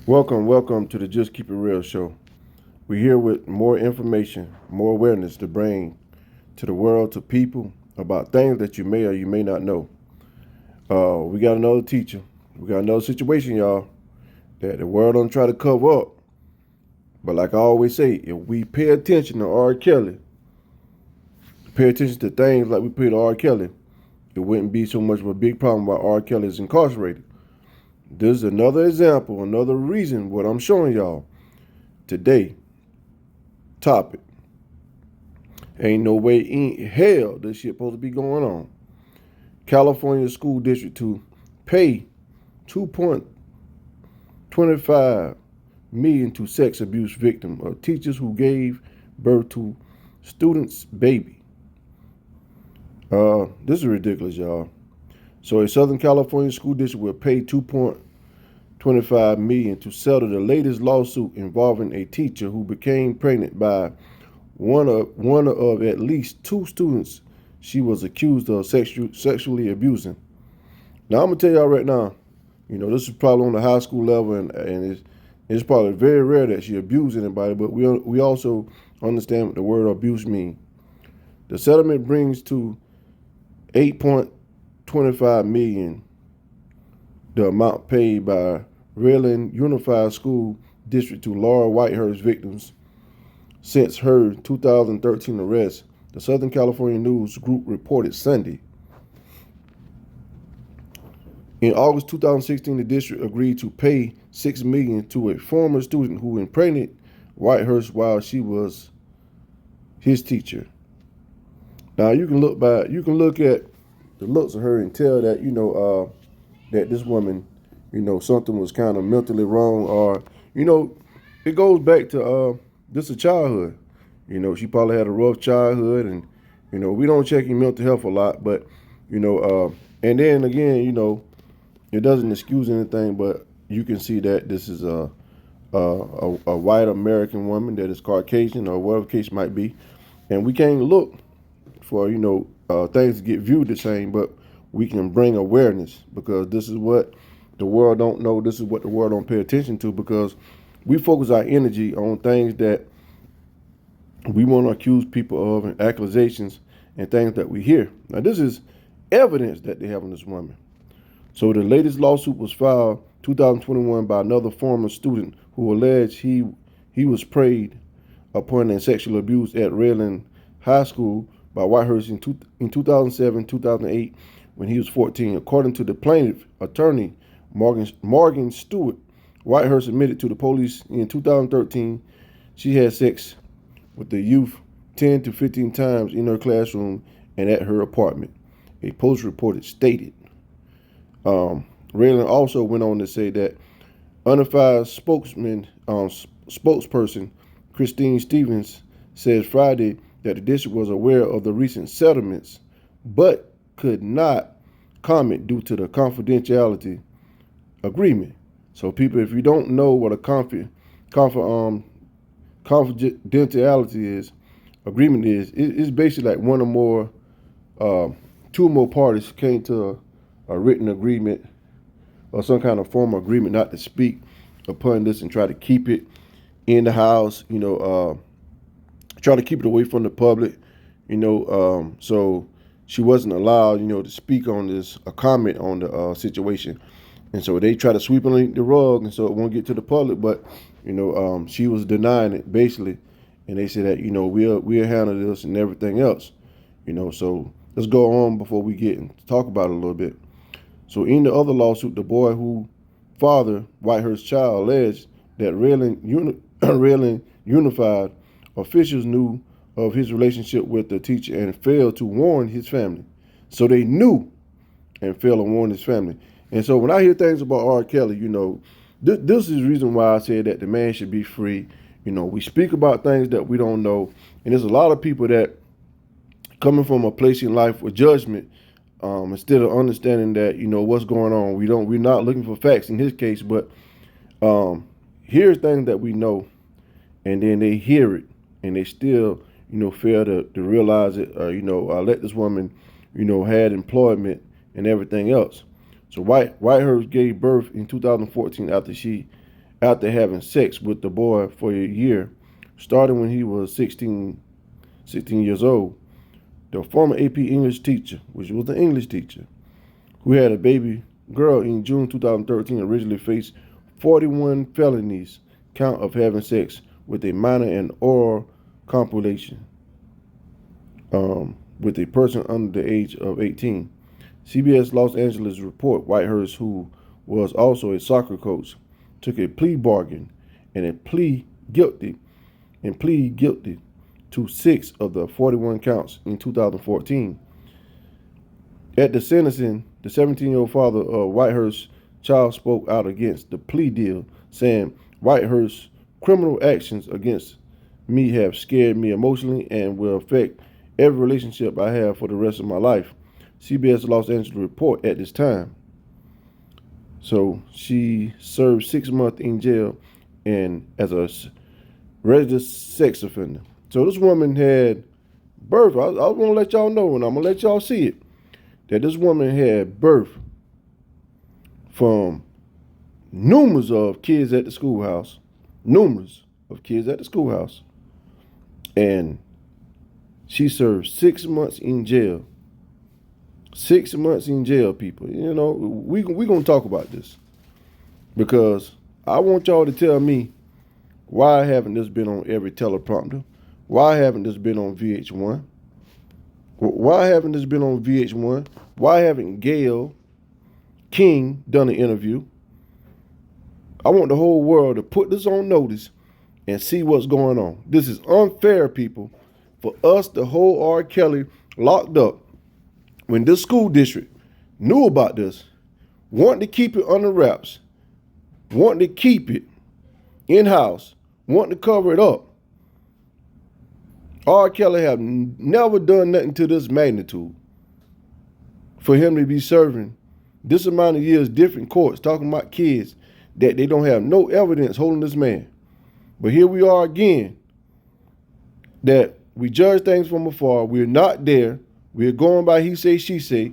Welcome to the Just Keep It Real show. We're here with more information, more awareness to bring to the world, to people about things that you may or you may not know. We got another teacher. We got another situation, y'all, that the world don't try to cover up. But like I always say, if we pay attention to R. Kelly, pay attention to things like we pay to R. Kelly, it wouldn't be so much of a big problem why R. Kelly is incarcerated. This is another example, another reason what I'm showing y'all today. Topic. Ain't no way in hell this shit supposed to be going on. California school district to pay 2.25 million to sex abuse victim of teachers who gave birth to students' baby. This is ridiculous, y'all. So a Southern California school district will pay 2.25 million to settle the latest lawsuit involving a teacher who became pregnant by one of at least two students she was accused of sexually abusing. Now I'm gonna tell y'all right now, this is probably on the high school level, and it's probably very rare that she abused anybody, but we also understand what the word abuse means. The settlement brings to 8.25 million the amount paid by Rayland Unified School District to Laura Whitehurst victims since her 2013 arrest, the Southern California News Group reported Sunday. In August 2016, the district agreed to pay $6 million to a former student who impregnated Whitehurst while she was his teacher. Now you can look at the looks of her and tell that that this woman, something was kind of mentally wrong, or it goes back to just a childhood. She probably had a rough childhood, and we don't check your mental health a lot, but and then again, it doesn't excuse anything, but you can see that this is a white American woman that is Caucasian or whatever the case might be, and we can't look for things to get viewed the same, but we can bring awareness, because this is what the world don't know. This is what the world don't pay attention to, because we focus our energy on things that we want to accuse people of, and accusations and things that we hear. Now this is evidence that they have on this woman. So the latest lawsuit was filed 2021 by another former student who alleged he was preyed upon and sexually abused at Rayland High School by Whitehurst in 2007, 2008, when he was 14. According to the plaintiff attorney, Morgan Stewart, Whitehurst admitted to the police in 2013 she had sex with the youth 10 to 15 times in her classroom and at her apartment. A Post report stated. Rayland also went on to say that unified spokesperson Christine Stevens says Friday that the district was aware of the recent settlements, but could not comment due to the confidentiality agreement. So, people, if you don't know what a confidentiality agreement is, it's basically like one or more, two or more parties came to a written agreement or some kind of formal agreement not to speak upon this and try to keep it in the house, try to keep it away from the public, so she wasn't allowed, to speak on this, a comment on the situation. And so they try to sweep it under the rug, and so it won't get to the public, but, she was denying it, basically. And they said that, we'll handle this and everything else, so let's go on before we get and talk about it a little bit. So in the other lawsuit, the boy who father Whitehurst's child alleged that Rayland Unified officials knew of his relationship with the teacher and failed to warn his family. So they knew and failed to warn his family. And so when I hear things about R. Kelly, this is the reason why I said that the man should be free. We speak about things that we don't know. And there's a lot of people that coming from a place in life with judgment, instead of understanding that, what's going on. We're not looking for facts in his case, but here's things that we know, and then they hear it and they still, fail to realize it, let this woman, had employment and everything else. So Whitehurst gave birth in 2014 after she after having sex with the boy for a year, starting when he was 16 years old. The former AP English teacher, which was the English teacher, who had a baby girl in June 2013, originally faced 41 felonies count of having sex with a minor and oral copulation with a person under the age of 18. CBS Los Angeles report Whitehurst, who was also a soccer coach, took a plea bargain and plead guilty to 6 of the 41 counts in 2014. At the sentencing, the 17-year-old father of Whitehurst's child spoke out against the plea deal, saying, "Whitehurst's criminal actions against me have scared me emotionally and will affect every relationship I have for the rest of my life." CBS Los Angeles report at this time. So she served 6 months in jail and as a registered sex offender. So this woman had birth. I want to let y'all know, and I'm going to let y'all see it, that this woman had birth from numerous of kids at the schoolhouse. And she served 6 months in jail. 6 months in jail, people. You know, we going to talk about this because I want y'all to tell me, why haven't this been on every teleprompter? Why haven't this been on VH1? Why haven't this been on VH1? Why haven't Gayle King done an interview? I want the whole world to put this on notice and see what's going on. This is unfair, people, for us to hold R. Kelly locked up when this school district knew about this, wanted to keep it under wraps, wanted to keep it in-house, wanted to cover it up. R. Kelly have never done nothing to this magnitude for him to be serving this amount of years, different courts, talking about kids that they don't have no evidence holding this man. But here we are again, that we judge things from afar. We're not there. We're going by he say, she say.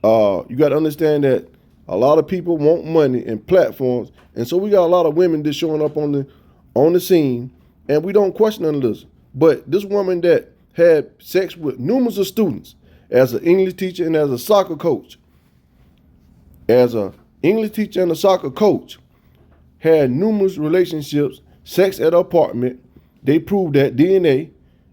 You got to understand that a lot of people want money and platforms, and so we got a lot of women just showing up on the scene, and we don't question none of this. But this woman that had sex with numerous of students as an English teacher and as a soccer coach, had numerous relationships, sex at her apartment. They proved that DNA,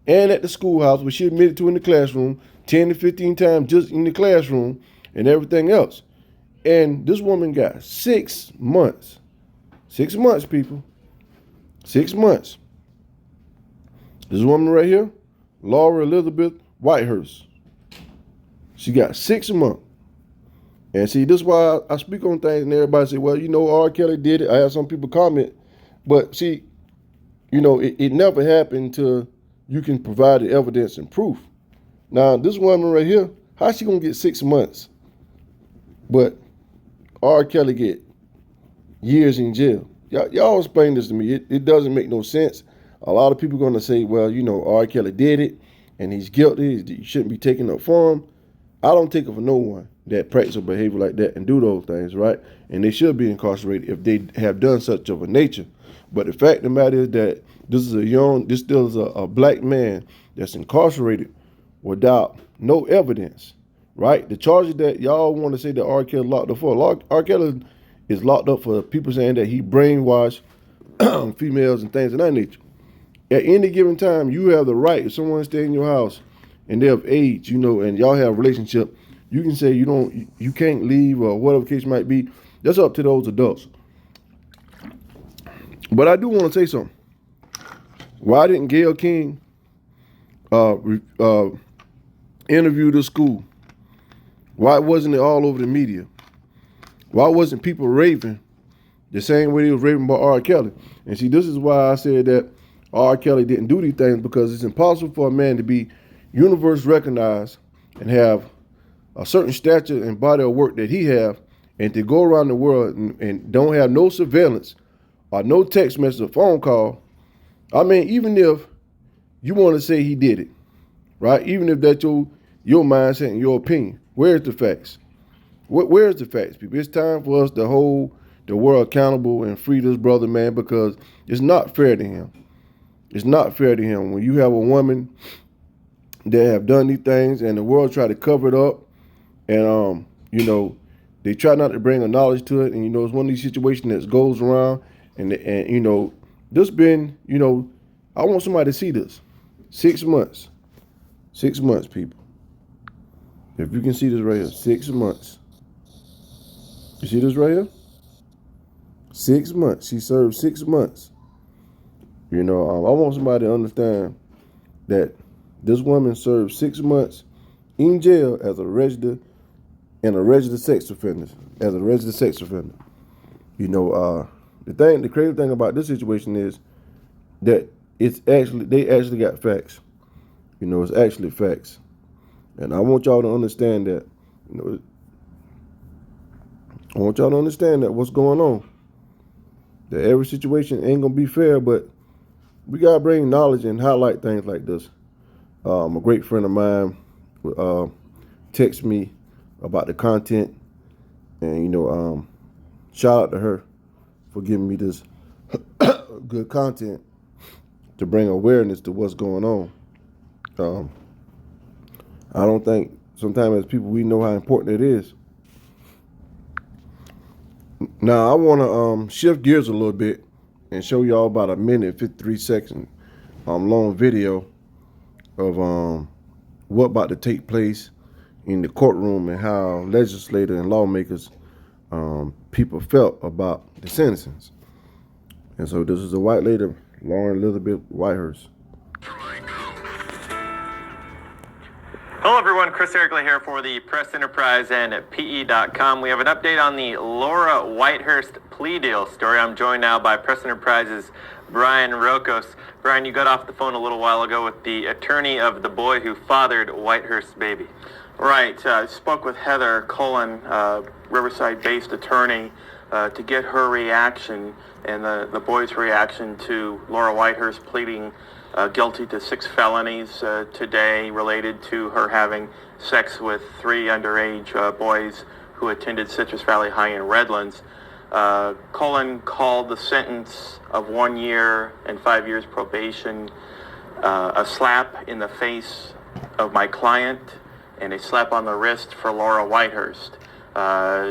and at the schoolhouse, where she admitted to in the classroom, 10 to 15 times just in the classroom and everything else. And this woman got 6 months. 6 months, people. 6 months. This woman right here, Laura Elizabeth Whitehurst. She got 6 months. And see, this is why I speak on things and everybody say, well, you know, R. Kelly did it. I have some people comment. But see, you know, it never happened until you can provide the evidence and proof. Now, this woman right here, how's she going to get 6 months? But R. Kelly get years in jail. Y'all explain this to me. It doesn't make no sense. A lot of people are going to say, well, you know, R. Kelly did it and he's guilty. You shouldn't be taking up for him. I don't take it for no one that practice a behavior like that and do those things, right? And they should be incarcerated if they have done such of a nature. But the fact of the matter is that this still is a black man that's incarcerated without no evidence, right? The charges that y'all want to say that R. Kelly locked up for, R. Kelly is locked up for people saying that he brainwashed females and things of that nature. At any given time, you have the right, if someone stays in your house and they're of age, you know, and y'all have a relationship, you can say you can't leave or whatever the case might be. That's up to those adults. But I do want to say something. Why didn't Gayle King interview the school? Why wasn't it all over the media? Why wasn't people raving the same way they was raving about R. Kelly? And see, this is why I said that R. Kelly didn't do these things, because it's impossible for a man to be universally recognized and have a certain stature and body of work that he have, and to go around the world and don't have no surveillance or no text message or phone call. I mean, even if you want to say he did it, right? Even if that's your mindset and your opinion, where's the facts? Where's the facts, people? It's time for us to hold the world accountable and free this brother, man, because it's not fair to him. It's not fair to him when you have a woman that have done these things and the world try to cover it up, and they try not to bring a knowledge to it, and it's one of these situations that goes around, and this been, I want somebody to see this. 6 months. 6 months, people. If you can see this right here, 6 months. You see this right here? 6 months. She served 6 months. I want somebody to understand that this woman served 6 months in jail as a registered sex offender. The crazy thing about this situation is that they actually got facts. It's actually facts. And I want y'all to understand that, I want y'all to understand that what's going on. That every situation ain't gonna be fair, but we gotta bring knowledge and highlight things like this. A great friend of mine text me about the content, and shout out to her for giving me this good content to bring awareness to what's going on. I don't think sometimes as people we know how important it is. Now I want to shift gears a little bit and show y'all about a minute 53 second long video of what about to take place in the courtroom and how legislators and lawmakers people felt about the sentencings. And so this is a white lady, Lauren Elizabeth Whitehurst. Hello everyone, Chris Erikley here for the Press Enterprise and PE.com. We have an update on the Laura Whitehurst plea deal story. I'm joined now by Press Enterprise's Brian Rokos. Brian, you got off the phone a little while ago with the attorney of the boy who fathered Whitehurst's baby. Right. I spoke with Heather Cullen, Riverside-based attorney, to get her reaction and the boy's reaction to Laura Whitehurst pleading guilty to 6 felonies today related to her having sex with 3 underage boys who attended Citrus Valley High in Redlands. Cullen called the sentence of 1 year and 5 years probation a slap in the face of my client and a slap on the wrist for Laura Whitehurst.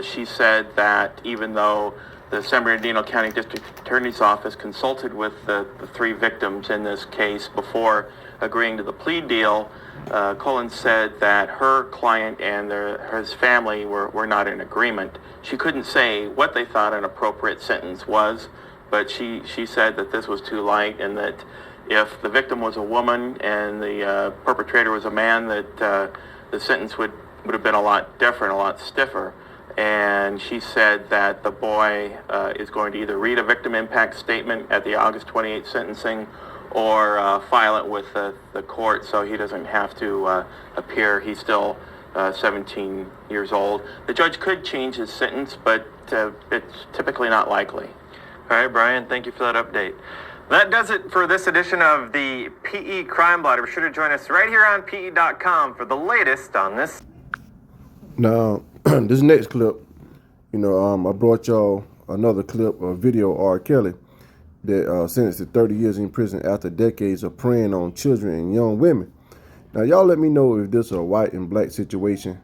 She said that even though the San Bernardino County District Attorney's Office consulted with the 3 victims in this case before agreeing to the plea deal, Cullen said that her client and his family were not in agreement. She couldn't say what they thought an appropriate sentence was, but she said that this was too light and that if the victim was a woman and the perpetrator was a man, that the sentence would have been a lot different, a lot stiffer. And she said that the boy is going to either read a victim impact statement at the August 28th sentencing or file it with the court so he doesn't have to appear. He's still 17 years old. The judge could change his sentence, but it's typically not likely. All right, Brian, thank you for that update. That does it for this edition of the PE Crime Blotter. Be sure to join us right here on PE.com for the latest on this. Now, this next clip, I brought y'all another clip, a video of R.kelly that sentenced to 30 years in prison after decades of preying on children and young women. Now, y'all let me know if this is a white and black situation,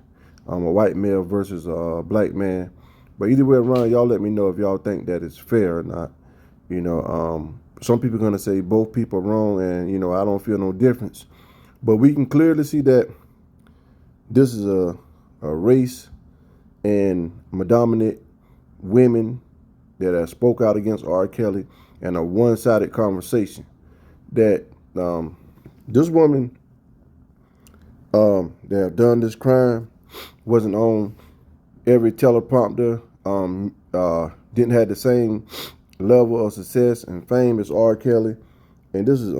a white male versus a black man. But either way around, y'all let me know if y'all think that it's fair or not. Some people are going to say both people are wrong, and, I don't feel no difference. But we can clearly see that this is a race and predominant women that have spoke out against R. Kelly and a one-sided conversation that this woman that have done this crime wasn't on every teleprompter, didn't have the same level of success and fame as R. Kelly. And this is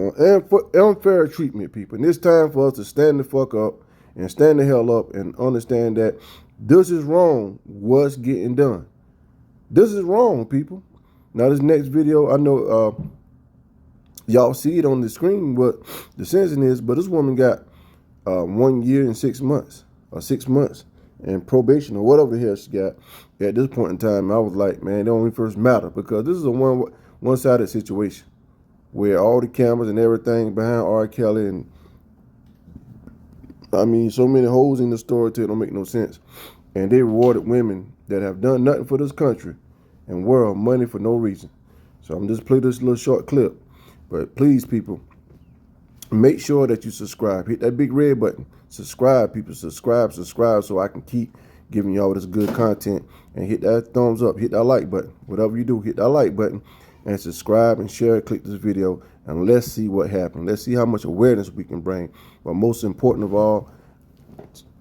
unfair treatment, people. And it's time for us to stand the fuck up and stand the hell up and understand that this is wrong, what's getting done. This is wrong, people. Now, this next video, I know y'all see it on the screen what the sentencing is, but this woman got 1 year and 6 months, or 6 months, and probation, or whatever the hell she got. at this point in time, I was like, man, it don't even first matter, because this is a one-sided situation where all the cameras and everything behind R. Kelly, and I mean, so many holes in the story till it don't make no sense. And they rewarded women that have done nothing for this country and world money for no reason. So I'm just play this little short clip. But please, people, make sure that you subscribe. Hit that big red button. Subscribe, people. Subscribe, so I can keep giving y'all this good content. And hit that thumbs up. Hit that like button. Whatever you do, hit that like button. And subscribe and share. Click this video. And let's see what happens. Let's see how much awareness we can bring. But most important of all,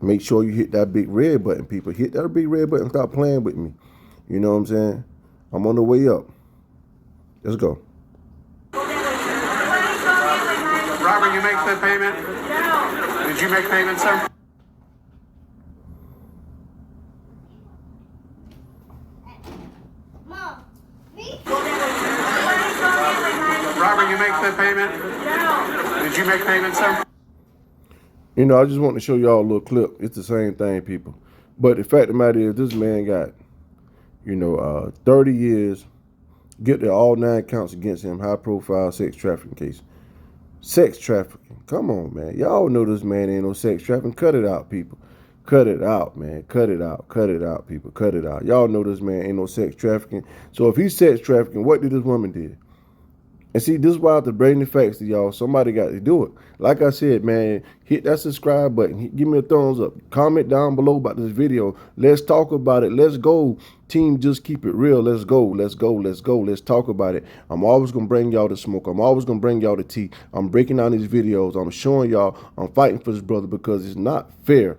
make sure you hit that big red button, people. Hit that big red button. Stop playing with me. You know what I'm saying? I'm on the way up. Let's go. Robert, you make the payment? Did you make payment, sir? Robert, you make the payment? Did you make payment, sir? You know, I just want to show y'all a little clip. It's the same thing, people. But the fact of the matter is, this man got, 30 years, get there, all 9 counts against him, high-profile sex trafficking case. Sex trafficking. Come on, man. Y'all know this man ain't no sex trafficking. Cut it out, people. Cut it out, man. Cut it out. Cut it out, people. Cut it out. Y'all know this man ain't no sex trafficking. So if he's sex trafficking, what did this woman do? And see, this is why I have to bring the facts to y'all. Somebody got to do it. Like I said, man, hit that subscribe button. Give me a thumbs up. Comment down below about this video. Let's talk about it. Let's go. Team, just keep it real. Let's go. Let's go. Let's go. Let's talk about it. I'm always going to bring y'all the smoke. I'm always going to bring y'all the tea. I'm breaking down these videos. I'm showing y'all I'm fighting for this brother, because it's not fair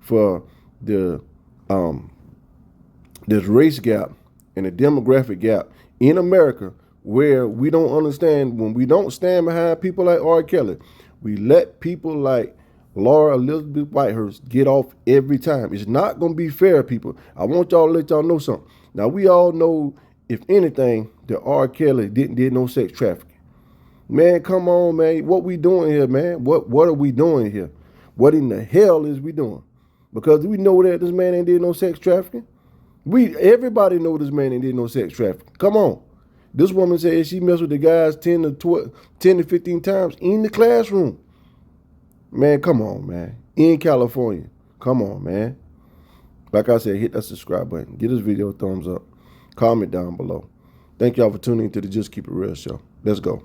for the this race gap and the demographic gap in America, where we don't understand, when we don't stand behind people like R. Kelly, we let people like Laura Elizabeth Whitehurst get off every time. It's not going to be fair, people. I want y'all to let y'all know something. Now, we all know, if anything, that R. Kelly did no sex trafficking. Man, come on, man. What we doing here, man? What are we doing here? What in the hell is we doing? Because we know that this man ain't did no sex trafficking. Everybody know this man ain't did no sex trafficking. Come on. This woman said she messed with the guys 10 to 15 times in the classroom. Man, come on, man. In California. Come on, man. Like I said, hit that subscribe button. Give this video a thumbs up. Comment down below. Thank y'all for tuning into the Just Keep It Real show. Let's go.